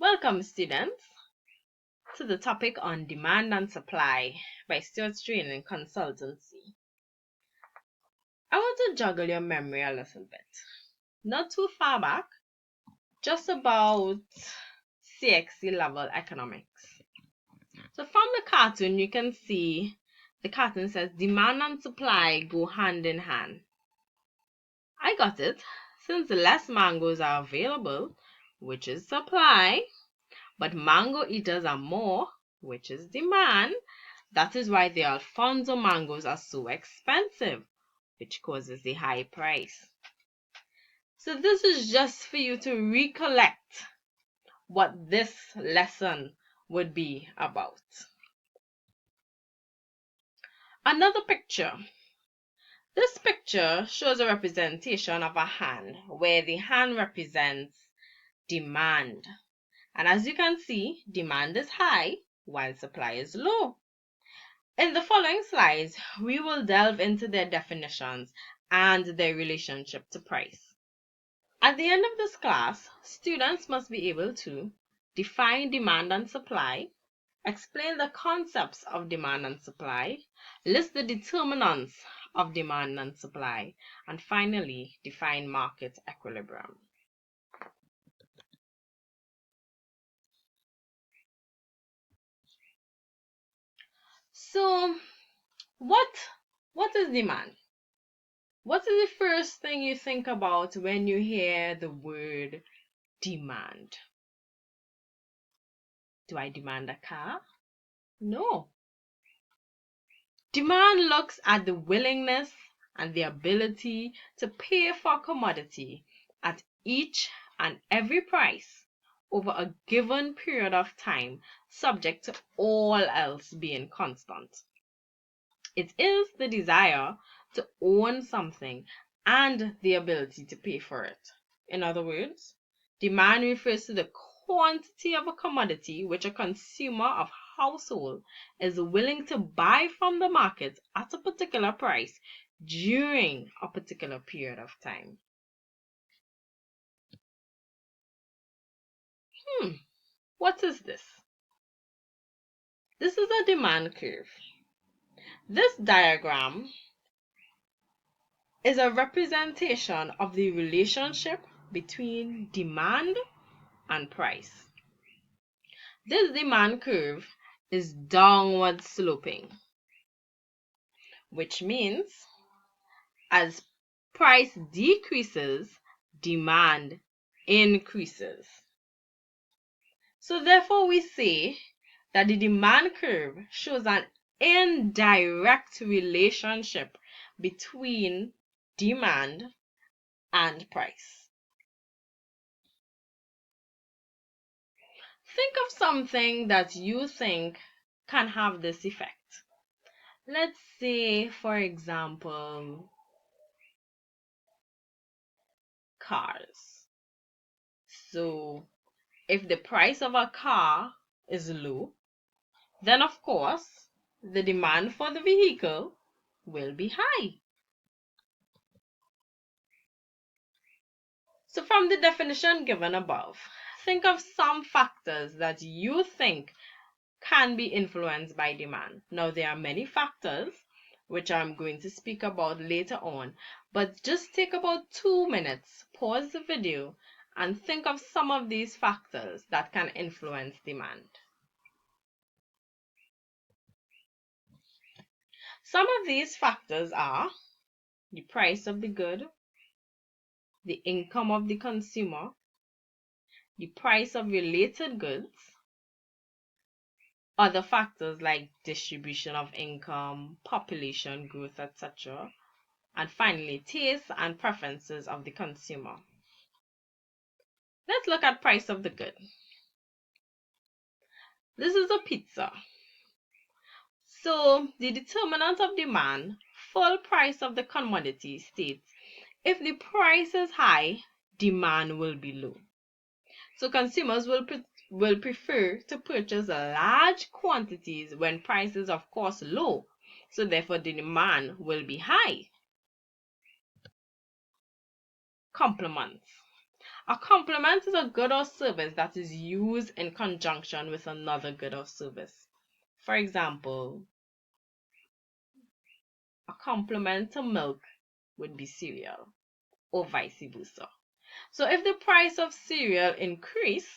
Welcome, students, to the topic on demand and supply by Stewart's Training Consultancy. I want to juggle your memory a little bit. Not too far back, just about CXC level economics. So from the cartoon, you can see the cartoon says demand and supply go hand in hand. I got it. Since less mangoes are available, which is supply, but mango eaters are more, which is demand. That is why the Alfonso mangoes are so expensive, which causes a high price. So this is just for you to recollect what this lesson would be about. Another picture. This picture shows a representation of a hand where the hand represents demand. And as you can see, demand is high while supply is low. In the following slides, we will delve into their definitions and their relationship to price. At the end of this class, students must be able to define demand and supply, explain the concepts of demand and supply, list the determinants of demand and supply, and finally, define market equilibrium. So, what is demand? What is the first thing you think about when you hear the word demand? Do I demand a car? No. Demand looks at the willingness and the ability to pay for a commodity at each and every price over a given period of time, subject to all else being constant. It is the desire to own something and the ability to pay for it. In other words, demand refers to the quantity of a commodity which a consumer of household is willing to buy from the market at a particular price during a particular period of time. What is this? This is a demand curve. This diagram is a representation of the relationship between demand and price. This demand curve is downward sloping, which means as price decreases, demand increases. So therefore we say that the demand curve shows an indirect relationship between demand and price. Think of something that you think can have this effect. Let's say, for example, cars. So if the price of a car is low, then of course the demand for the vehicle will be high. So from the definition given above, think of some factors that you think can be influenced by demand. Now there are many factors which I'm going to speak about later on, but just take about 2 minutes, pause the video, and think of some of these factors that can influence demand. Some of these factors are the price of the good, the income of the consumer, the price of related goods, other factors like distribution of income, population growth, etc., and finally, tastes and preferences of the consumer. Let's look at price of the good. This is a pizza. So the determinant of demand, full price of the commodity, states if the price is high, demand will be low. So consumers will prefer to purchase large quantities when price is of course low. So therefore the demand will be high. Complements. A complement is a good or service that is used in conjunction with another good or service. For example, a complement to milk would be cereal, or vice versa. So if the price of cereal increase,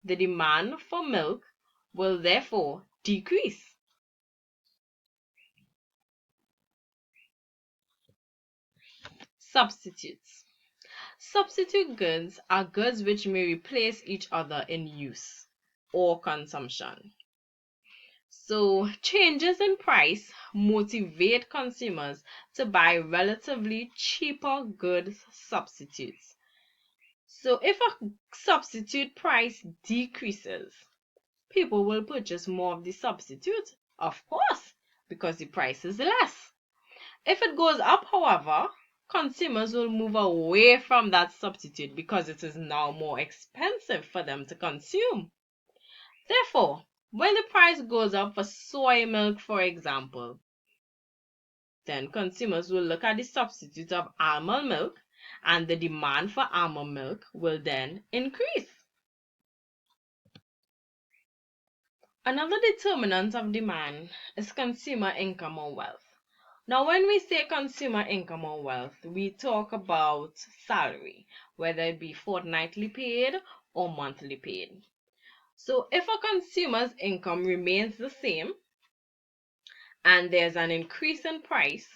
the demand for milk will therefore decrease. Substitutes. Substitute goods are goods which may replace each other in use or consumption. So changes in price motivate consumers to buy relatively cheaper goods substitutes. So if a substitute price decreases, people will purchase more of the substitute, of course, because the price is less. If it goes up, however, consumers will move away from that substitute because it is now more expensive for them to consume. Therefore, when the price goes up for soy milk, for example, then consumers will look at the substitute of almond milk and the demand for almond milk will then increase. Another determinant of demand is consumer income or wealth. Now, when we say consumer income or wealth, we talk about salary, whether it be fortnightly paid or monthly paid. So, if a consumer's income remains the same and there's an increase in price,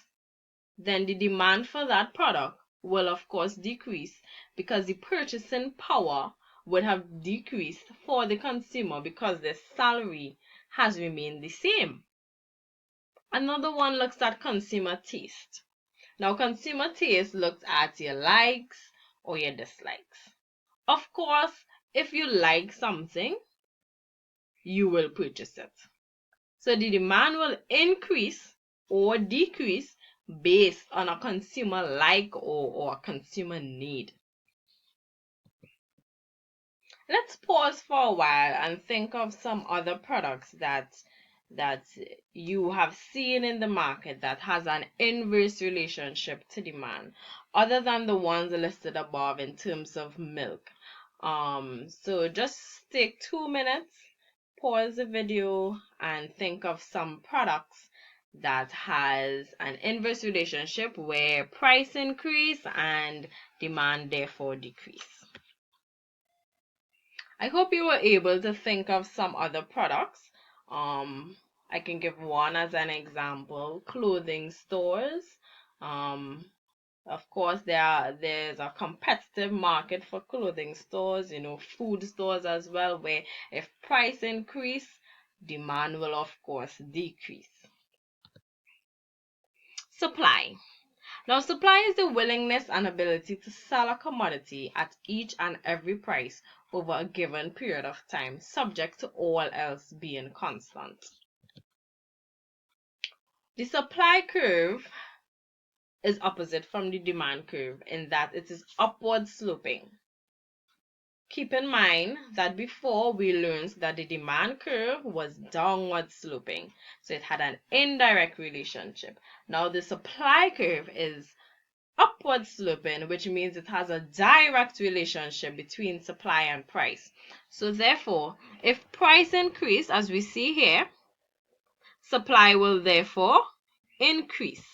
then the demand for that product will, of course, decrease because the purchasing power would have decreased for the consumer because their salary has remained the same. Another one looks at consumer taste. Now, consumer taste looks at your likes or your dislikes. Of course, if you like something, you will purchase it. So the demand will increase or decrease based on a consumer like or a consumer need. Let's pause for a while and think of some other products that you have seen in the market that has an inverse relationship to demand other than the ones listed above in terms of milk. So just take 2 minutes, pause the video and think of some products that has an inverse relationship where price increase and demand therefore decrease. I hope you were able to think of some other products. I can give one as an example, clothing stores. Of course, there's a competitive market for clothing stores, food stores as well, where if price increase, demand will of course decrease. Supply. Now, supply is the willingness and ability to sell a commodity at each and every price over a given period of time, subject to all else being constant. The supply curve is opposite from the demand curve in that it is upward sloping. Keep in mind that before we learned that the demand curve was downward sloping, so it had an indirect relationship. Now the supply curve is upward sloping, which means it has a direct relationship between supply and price. So therefore, if price increase, as we see here, supply will therefore increase.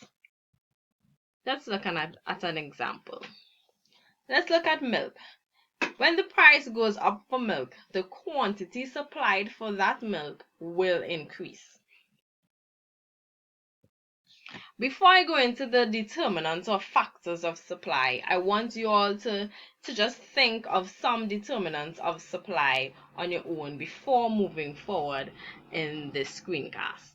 Let's look at an example. Let's look at milk. When the price goes up for milk, the quantity supplied for that milk will increase. Before I go into the determinants or factors of supply, I want you all to just think of some determinants of supply on your own before moving forward in this screencast.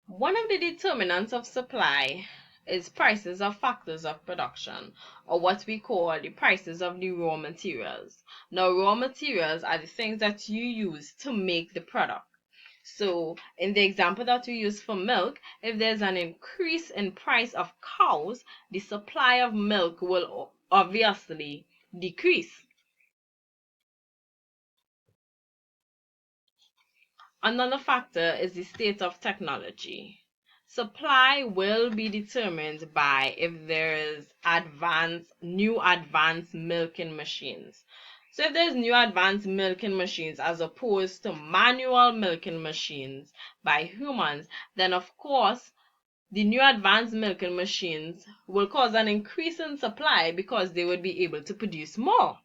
One of the determinants of supply is prices of factors of production, or what we call the prices of the raw materials. Now, raw materials are the things that you use to make the product. So in the example that we use for milk, if there's an increase in price of cows, the supply of milk will obviously decrease. Another factor is the state of technology. supply will be determined by if there is new advanced milking machines. So if there's new advanced milking machines as opposed to manual milking machines by humans, then of course the new advanced milking machines will cause an increase in supply because they would be able to produce more.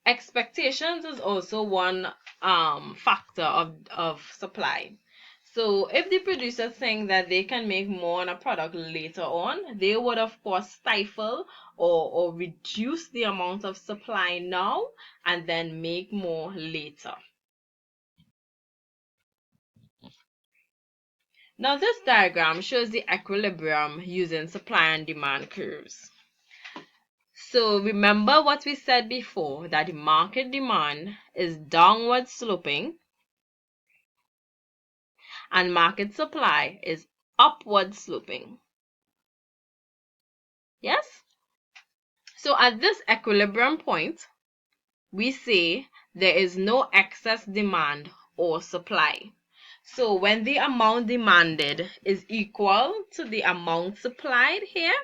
Expectations is also one factor of supply. So if the producer think that they can make more on a product later on, they would of course stifle or reduce the amount of supply now and then make more later. Now this diagram shows the equilibrium using supply and demand curves. So remember what we said before, that the market demand is downward sloping and market supply is upward sloping. Yes? So at this equilibrium point, we say there is no excess demand or supply. So when the amount demanded is equal to the amount supplied here,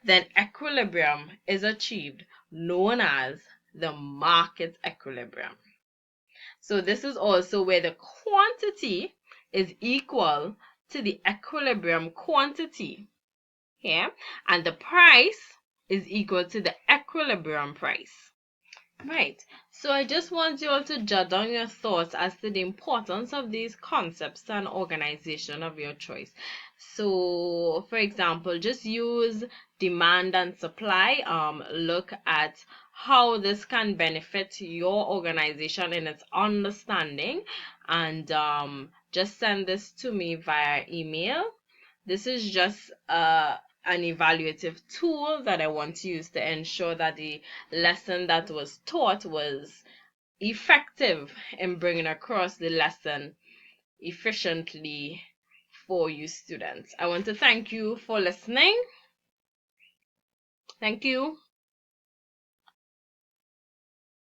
then equilibrium is achieved, known as the market equilibrium. So this is also where the quantity is equal to the equilibrium quantity here, and the price is equal to the equilibrium price. Right. So I just want you all to jot down your thoughts as to the importance of these concepts to an organization of your choice. So, for example, just use demand and supply. Look at how this can benefit your organization in its understanding, and just send this to me via email. This is just an evaluative tool that I want to use to ensure that the lesson that was taught was effective in bringing across the lesson efficiently for you students. I want to thank you for listening. Thank you.